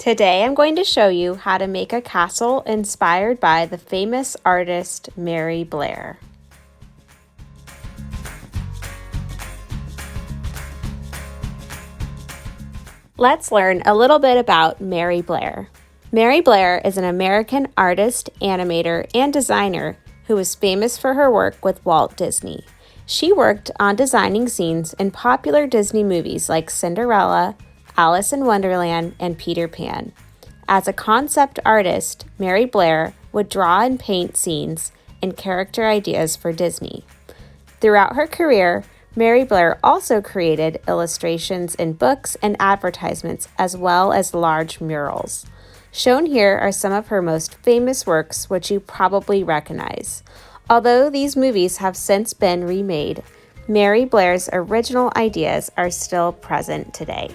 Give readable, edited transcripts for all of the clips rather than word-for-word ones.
Today I'm going to show you how to make a castle inspired by the famous artist Mary Blair. Let's learn a little bit about Mary Blair. Mary Blair is an American artist, animator, and designer who is famous for her work with Walt Disney. She worked on designing scenes in popular Disney movies like Cinderella, Alice in Wonderland, and Peter Pan. As a concept artist, Mary Blair would draw and paint scenes and character ideas for Disney. Throughout her career, Mary Blair also created illustrations in books and advertisements as well as large murals. Shown here are some of her most famous works, which you probably recognize. Although these movies have since been remade, Mary Blair's original ideas are still present today.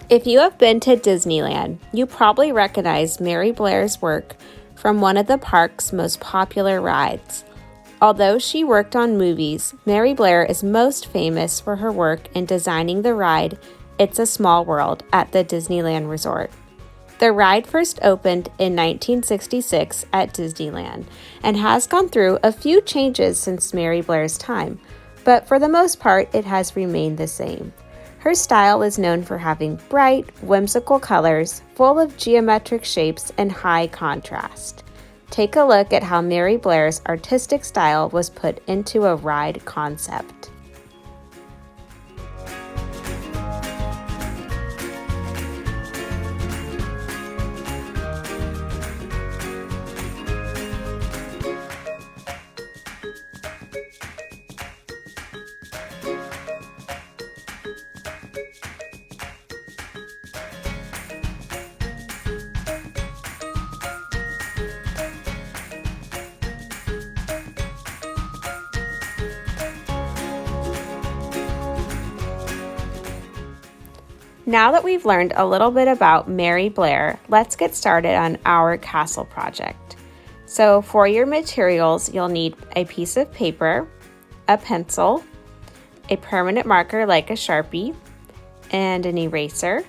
If you have been to Disneyland, you probably recognize Mary Blair's work from one of the park's most popular rides. Although she worked on movies, Mary Blair is most famous for her work in designing the ride It's a Small World at the Disneyland Resort. The ride first opened in 1966 at Disneyland and has gone through a few changes since Mary Blair's time, but for the most part, it has remained the same. Her style is known for having bright, whimsical colors, full of geometric shapes and high contrast. Take a look at how Mary Blair's artistic style was put into a ride concept. Now that we've learned a little bit about Mary Blair, let's get started on our castle project. So for your materials, you'll need a piece of paper, a pencil, a permanent marker like a Sharpie, and an eraser.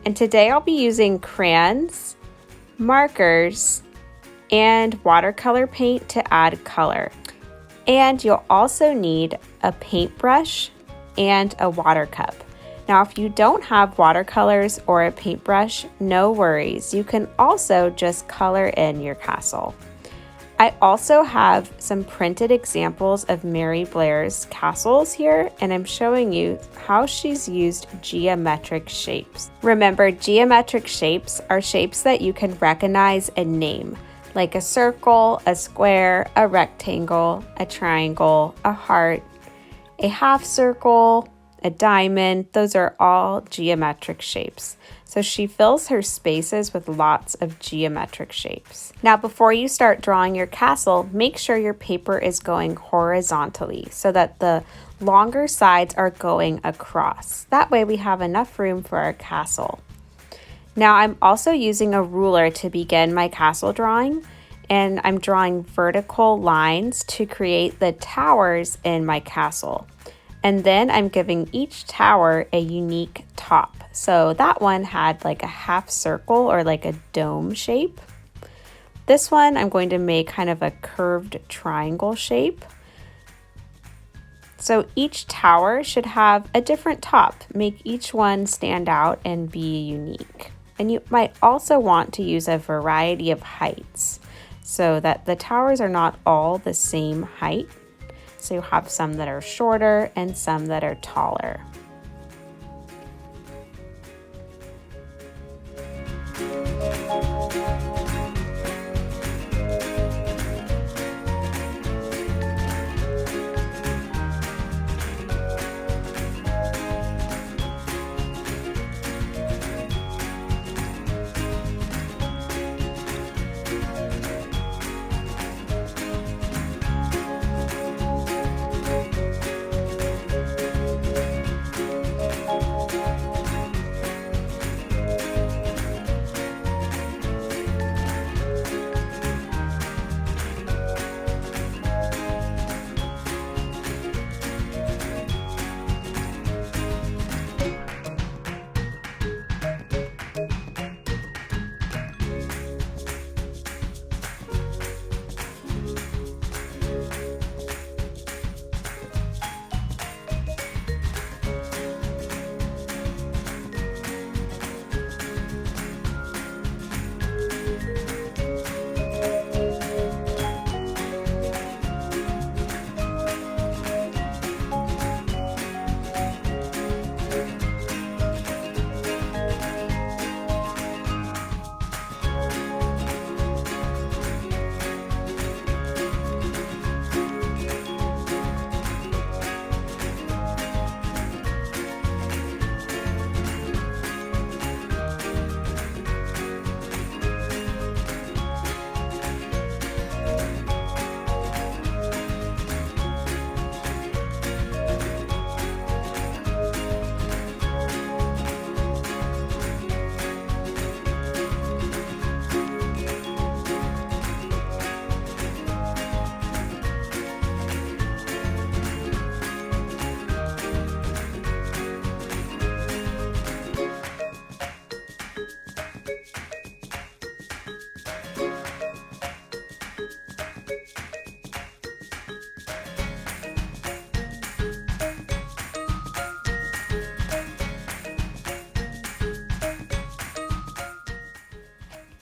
And today I'll be using crayons, markers, and watercolor paint to add color. And you'll also need a paintbrush and a water cup. Now, if you don't have watercolors or a paintbrush, no worries. You can also just color in your castle. I also have some printed examples of Mary Blair's castles here, and I'm showing you how she's used geometric shapes. Remember, geometric shapes are shapes that you can recognize and name, like a circle, a square, a rectangle, a triangle, a heart, a half circle, a diamond. Those are all geometric shapes. So she fills her spaces with lots of geometric shapes. Now, before you start drawing your castle, make sure your paper is going horizontally so that the longer sides are going across. That way we have enough room for our castle. Now, I'm also using a ruler to begin my castle drawing, and I'm drawing vertical lines to create the towers in my castle. And then I'm giving each tower a unique top. So that one had like a half circle or like a dome shape. This one I'm going to make kind of a curved triangle shape. So each tower should have a different top, make each one stand out and be unique. And you might also want to use a variety of heights so that the towers are not all the same height. So you have some that are shorter and some that are taller.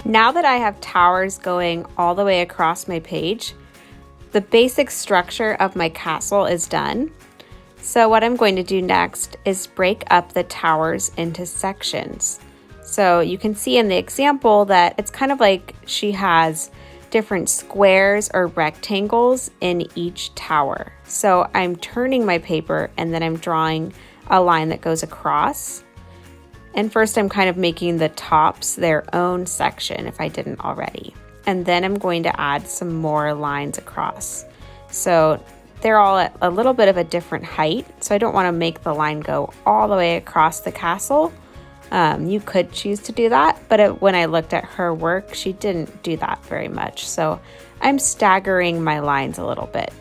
Now that I have towers going all the way across my page, the basic structure of my castle is done. So what I'm going to do next is break up the towers into sections. So you can see in the example that it's kind of like she has different squares or rectangles in each tower. So I'm turning my paper and then I'm drawing a line that goes across. And first I'm kind of making the tops their own section if I didn't already. And then I'm going to add some more lines across. So they're all at a little bit of a different height. So I don't want to make the line go all the way across the castle. You could choose to do that, but when I looked at her work, she didn't do that very much. So I'm staggering my lines a little bit.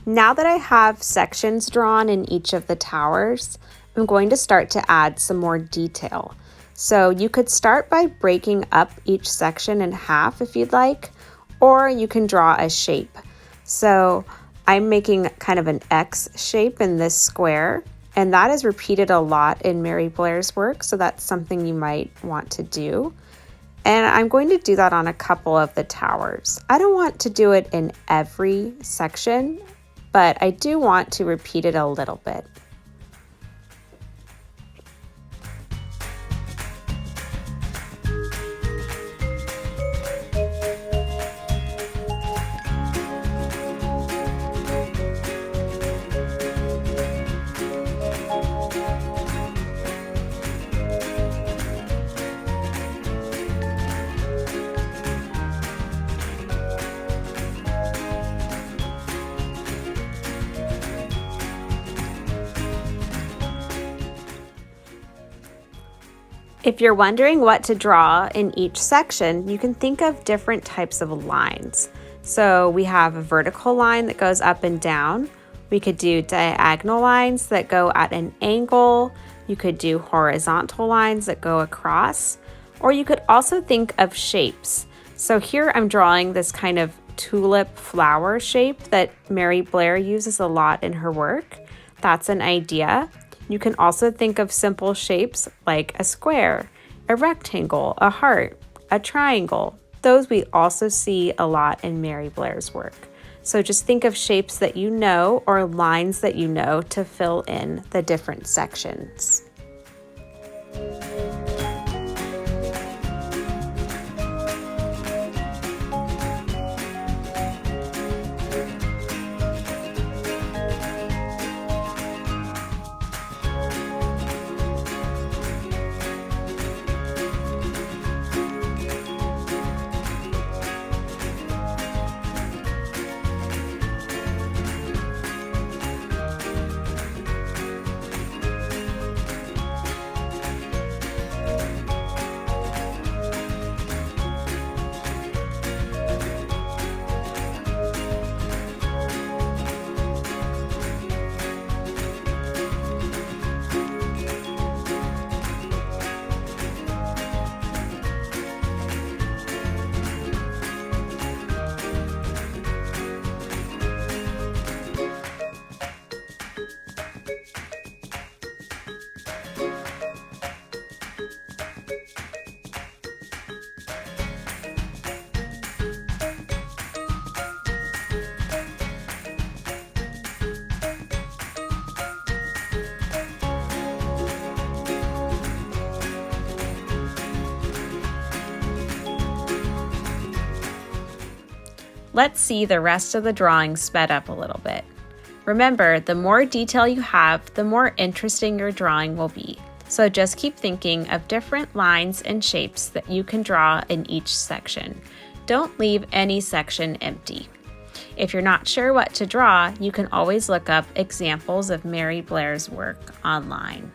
Now that I have sections drawn in each of the towers, I'm going to start to add some more detail. So you could start by breaking up each section in half if you'd like, or you can draw a shape. So I'm making kind of an X shape in this square, and that is repeated a lot in Mary Blair's work, so that's something you might want to do. And I'm going to do that on a couple of the towers. I don't want to do it in every section, but I do want to repeat it a little bit. If you're wondering what to draw in each section, you can think of different types of lines. So we have a vertical line that goes up and down. We could do diagonal lines that go at an angle. You could do horizontal lines that go across, or you could also think of shapes. So here I'm drawing this kind of tulip flower shape that Mary Blair uses a lot in her work. That's an idea. You can also think of simple shapes like a square, a rectangle, a heart, a triangle. Those we also see a lot in Mary Blair's work. So just think of shapes that you know or lines that you know to fill in the different sections. Let's see the rest of the drawing sped up a little bit. Remember, the more detail you have, the more interesting your drawing will be. So just keep thinking of different lines and shapes that you can draw in each section. Don't leave any section empty. If you're not sure what to draw, you can always look up examples of Mary Blair's work online.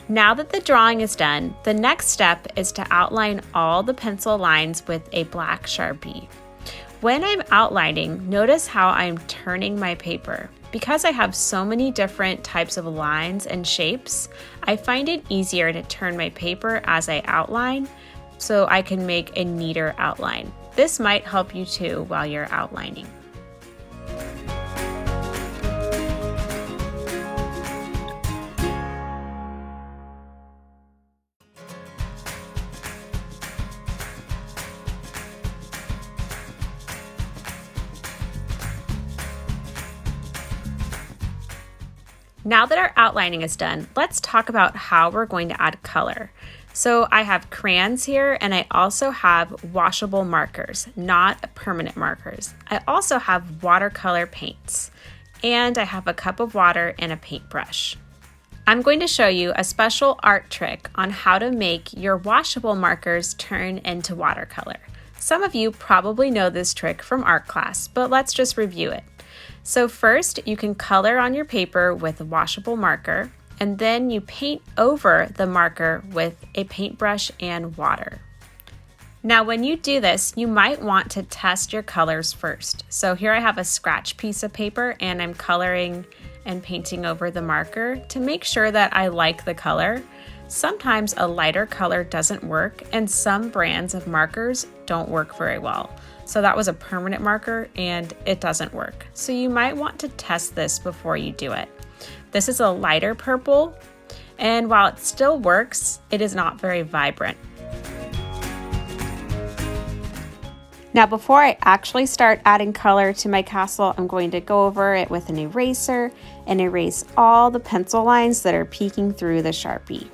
Now that the drawing is done, the next step is to outline all the pencil lines with a black Sharpie. When I'm outlining, notice how I'm turning my paper. Because I have so many different types of lines and shapes, I find it easier to turn my paper as I outline so I can make a neater outline. This might help you too while you're outlining. Now that our outlining is done, let's talk about how we're going to add color. So I have crayons here, and I also have washable markers, not permanent markers. I also have watercolor paints, and I have a cup of water and a paintbrush. I'm going to show you a special art trick on how to make your washable markers turn into watercolor. Some of you probably know this trick from art class, but let's just review it. So first, you can color on your paper with a washable marker, and then you paint over the marker with a paintbrush and water. Now, when you do this, you might want to test your colors first. So here I have a scratch piece of paper, and I'm coloring and painting over the marker to make sure that I like the color. Sometimes a lighter color doesn't work, and some brands of markers don't work very well. So that was a permanent marker and it doesn't work. So you might want to test this before you do it. This is a lighter purple, and while it still works, it is not very vibrant. Now before I actually start adding color to my castle, I'm going to go over it with an eraser and erase all the pencil lines that are peeking through the Sharpie.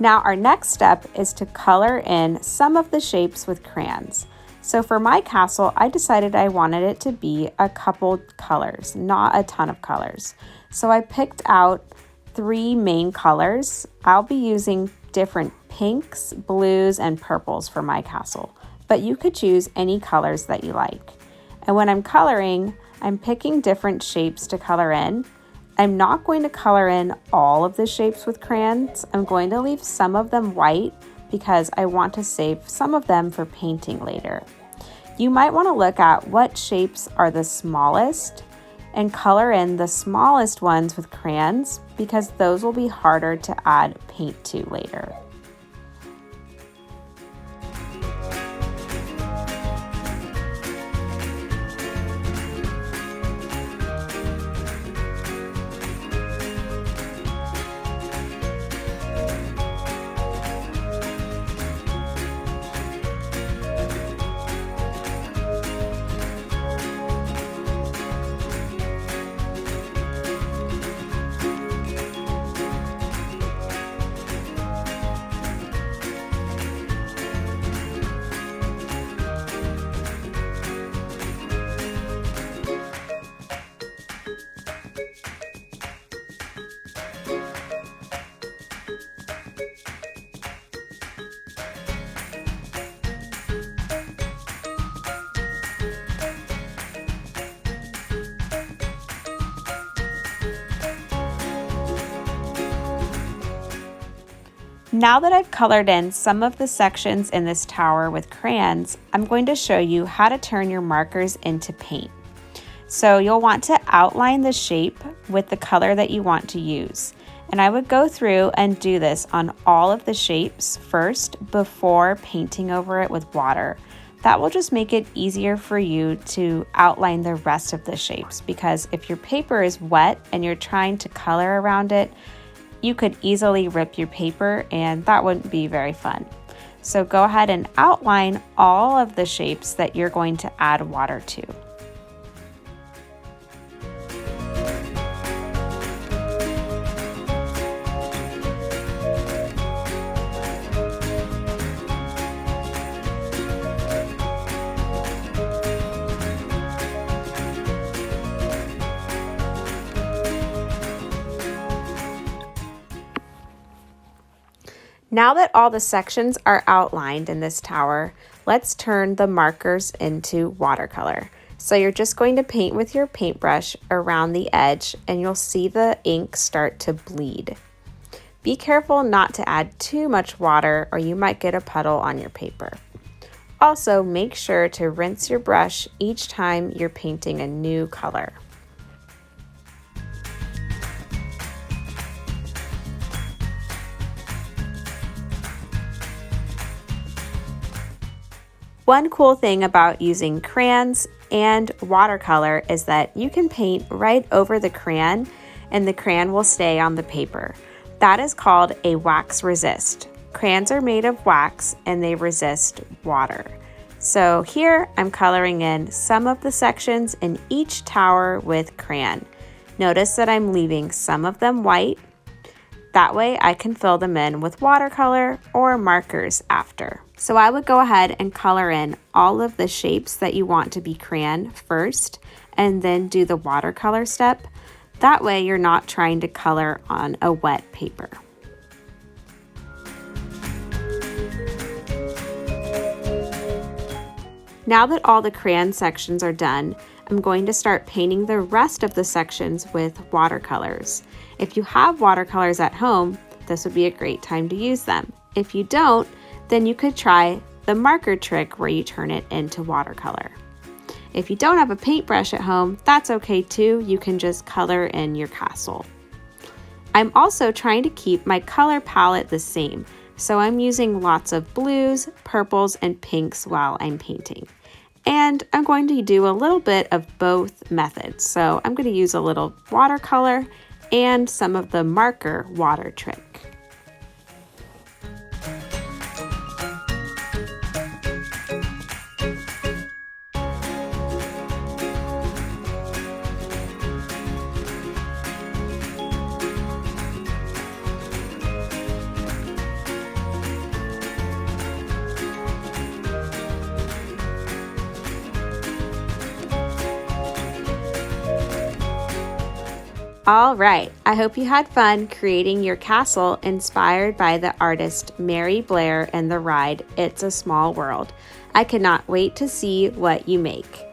Now our next step is to color in some of the shapes with crayons. So for my castle, I decided I wanted it to be a couple colors, not a ton of colors. So I picked out 3 main colors. I'll be using different pinks, blues, and purples for my castle. but you could choose any colors that you like. And when I'm coloring, I'm picking different shapes to color in. I'm not going to color in all of the shapes with crayons. I'm going to leave some of them white because I want to save some of them for painting later. You might want to look at what shapes are the smallest and color in the smallest ones with crayons because those will be harder to add paint to later. Now that I've colored in some of the sections in this tower with crayons, I'm going to show you how to turn your markers into paint. So you'll want to outline the shape with the color that you want to use. And I would go through and do this on all of the shapes first before painting over it with water. That will just make it easier for you to outline the rest of the shapes, because if your paper is wet and you're trying to color around it, you could easily rip your paper and that wouldn't be very fun. So go ahead and outline all of the shapes that you're going to add water to. Now that all the sections are outlined in this tower, let's turn the markers into watercolor. So you're just going to paint with your paintbrush around the edge and you'll see the ink start to bleed. Be careful not to add too much water or you might get a puddle on your paper. Also, make sure to rinse your brush each time you're painting a new color. One cool thing about using crayons and watercolor is that you can paint right over the crayon and the crayon will stay on the paper. That is called a wax resist. Crayons are made of wax and they resist water. So here I'm coloring in some of the sections in each tower with crayon. Notice that I'm leaving some of them white. That way I can fill them in with watercolor or markers after. So I would go ahead and color in all of the shapes that you want to be crayon first and then do the watercolor step. That way you're not trying to color on a wet paper. Now that all the crayon sections are done, I'm going to start painting the rest of the sections with watercolors. If you have watercolors at home, this would be a great time to use them. If you don't, then you could try the marker trick where you turn it into watercolor. If you don't have a paintbrush at home, that's okay too. You can just color in your castle. I'm also trying to keep my color palette the same, so I'm using lots of blues, purples, and pinks while I'm painting. And I'm going to do a little bit of both methods. So I'm going to use a little watercolor and some of the marker water trick. All right, I hope you had fun creating your castle inspired by the artist Mary Blair and the ride It's a Small World. I cannot wait to see what you make.